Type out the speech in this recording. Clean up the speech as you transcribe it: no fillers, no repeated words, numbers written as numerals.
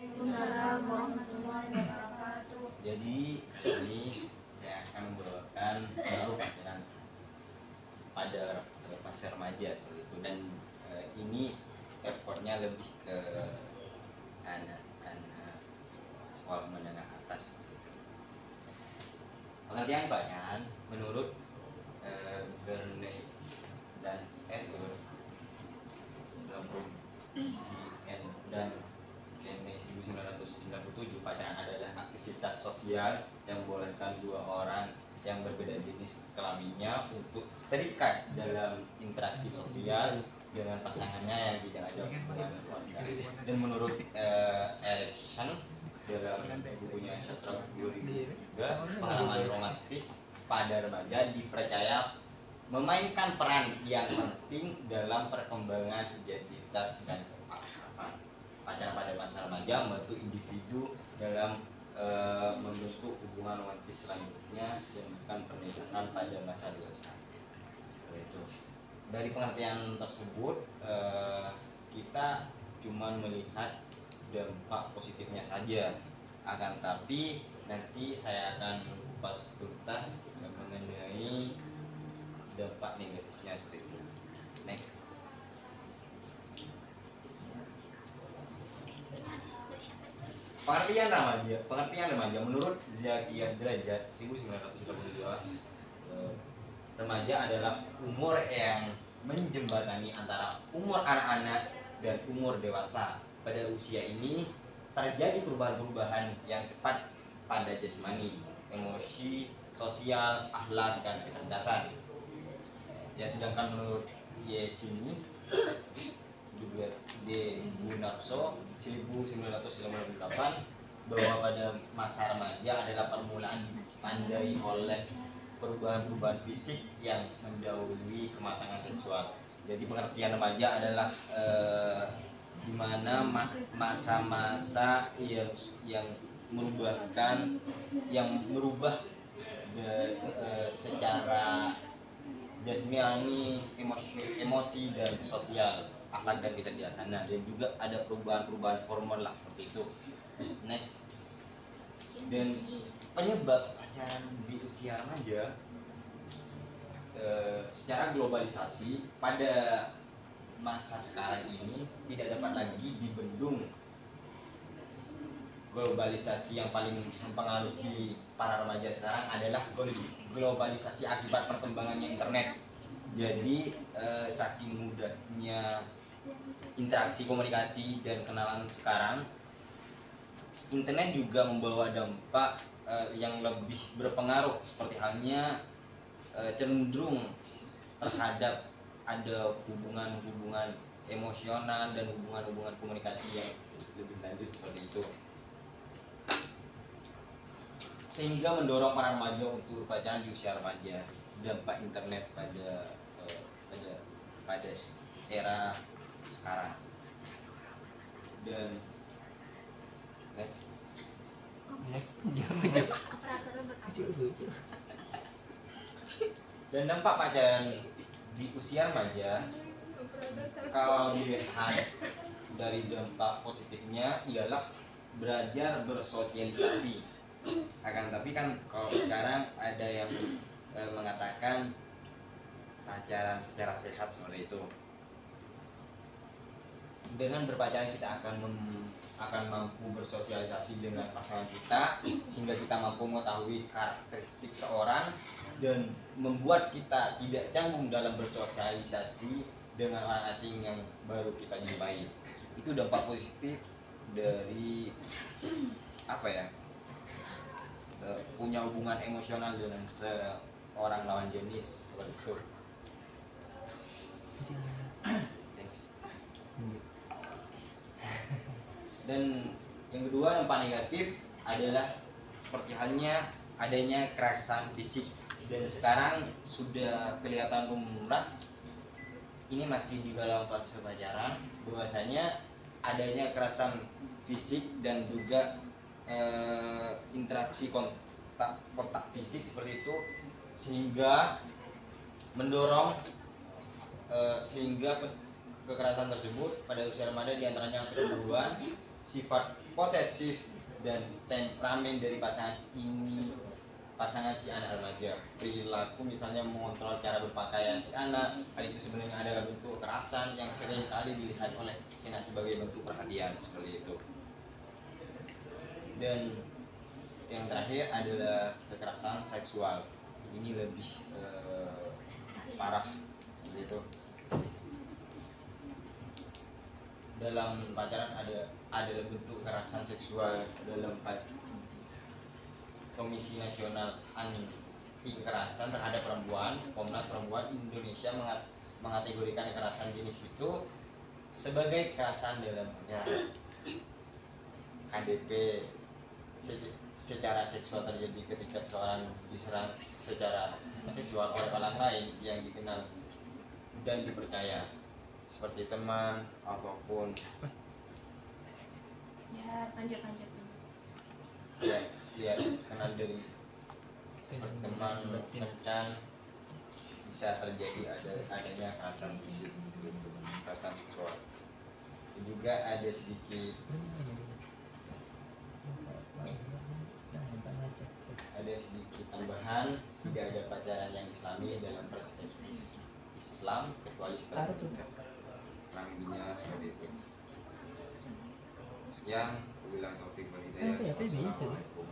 Waalaikumsalam warahmatullahi wabarakatuh. Jadi ini saya akan membawakan baru pelajaran pada pasar remaja gitu, dan ini effortnya lebih ke anak-anak sekolah menengah atas. Pengertian bayan menurut Gurney dan Edward dalam produksi dan Kennedy 1997, pacaran adalah aktivitas sosial yang membolehkan dua orang yang berbeda jenis kelaminnya untuk terikat dalam interaksi sosial dengan pasangannya yang tidak ada hubungan keluarga. Dan menurut Erikson dalam bukunya Sastra 2003, pengalaman romantis pada remaja dipercaya memainkan peran yang penting dalam perkembangan identitas dan keakraban. Pacaran pada masa remaja membantu individu dalam membentuk hubungan romantis selanjutnya dan bukan pernikahan pada masa dewasa. Itu. Dari pengertian tersebut kita cuma melihat dampak positifnya saja, akan tapi nanti saya akan kupas tuntas mengenai dampak negatifnya seperti itu. Next. Pengertian remaja menurut Zakiyah Derajat 1982, remaja adalah umur yang menjembatani antara umur anak-anak dan umur dewasa. Pada usia ini terjadi perubahan-perubahan yang cepat pada jasmani, emosi, sosial, akhlak, dan kecerdasan. Ya, sedangkan menurut Yesini de Gunarso 1998, bahwa pada masa remaja adalah permulaan ditandai oleh perubahan-perubahan fisik yang mendahului kematangan seksual. Jadi pengertian remaja adalah di mana masa-masa yang merubah secara jasmani, emosi dan sosial, akhlak dan kecerdasan, dan juga ada perubahan-perubahan hormon lah seperti itu. Next. Dan penyebab pacaran di usia remaja secara globalisasi pada masa sekarang ini tidak dapat lagi dibendung. Globalisasi yang paling mempengaruhi para remaja sekarang adalah globalisasi akibat perkembangannya internet. Jadi saking mudahnya interaksi, komunikasi, dan kenalan sekarang, internet juga membawa dampak yang lebih berpengaruh, seperti halnya cenderung terhadap ada hubungan-hubungan emosional dan hubungan-hubungan komunikasi yang lebih lanjut seperti itu, sehingga mendorong para remaja untuk pacaran di usia remaja. Dampak internet pada era sekarang. Dan next. Dan dampak pacaran di usia remaja, kalau dilihat dari dampak positifnya, ialah belajar bersosialisasi. Akan tapi kan kalau sekarang ada yang mengatakan pacaran secara sehat seperti itu. Dengan berpacaran kita akan mampu bersosialisasi dengan pasangan kita, sehingga kita mampu mengetahui karakteristik seorang dan membuat kita tidak canggung dalam bersosialisasi dengan orang asing yang baru kita jumpai. Itu dampak positif dari punya hubungan emosional dengan seorang lawan jenis seperti itu. Dan yang kedua, dampak negatif adalah seperti halnya adanya kekerasan fisik, dan sekarang sudah kelihatan lumrah, ini masih di dalam fase pacaran, bahwasanya adanya kekerasan fisik dan juga interaksi kontak fisik seperti itu, sehingga mendorong sehingga kekerasan tersebut pada usia remaja diantaranya perburuan, sifat posesif dan temperamen dari pasangan si anak remaja. Perilaku misalnya mengontrol cara berpakaian si anak, hal itu sebenarnya adalah bentuk kekerasan yang sering kali dilihat oleh si anak sebagai bentuk perhatian seperti itu. Dan yang terakhir adalah kekerasan seksual. Ini lebih parah seperti itu. Dalam pacaran ada bentuk kekerasan seksual dalam Komisi Nasional Anti Kekerasan Terhadap Perempuan, Komnas Perempuan Indonesia mengategorikan kekerasan jenis itu sebagai kekerasan dalam pacaran. KDP secara seksual terjadi ketika seorang diserang secara seksual oleh orang lain yang dikenal dan dipercaya, seperti teman ataupun Ya, lanjut. ya kenal dari seperti teman, kencan, bisa terjadi adanya kekerasan fisik, kekerasan seksual. Juga ada sedikit tambahan, tidak ada pacaran yang islami dalam perspektif Islam kecuali setelah menikah. Kurang lebihnya seperti itu. Sekian, wabillahi taufiq wal hidayah. Wassalamualaikum.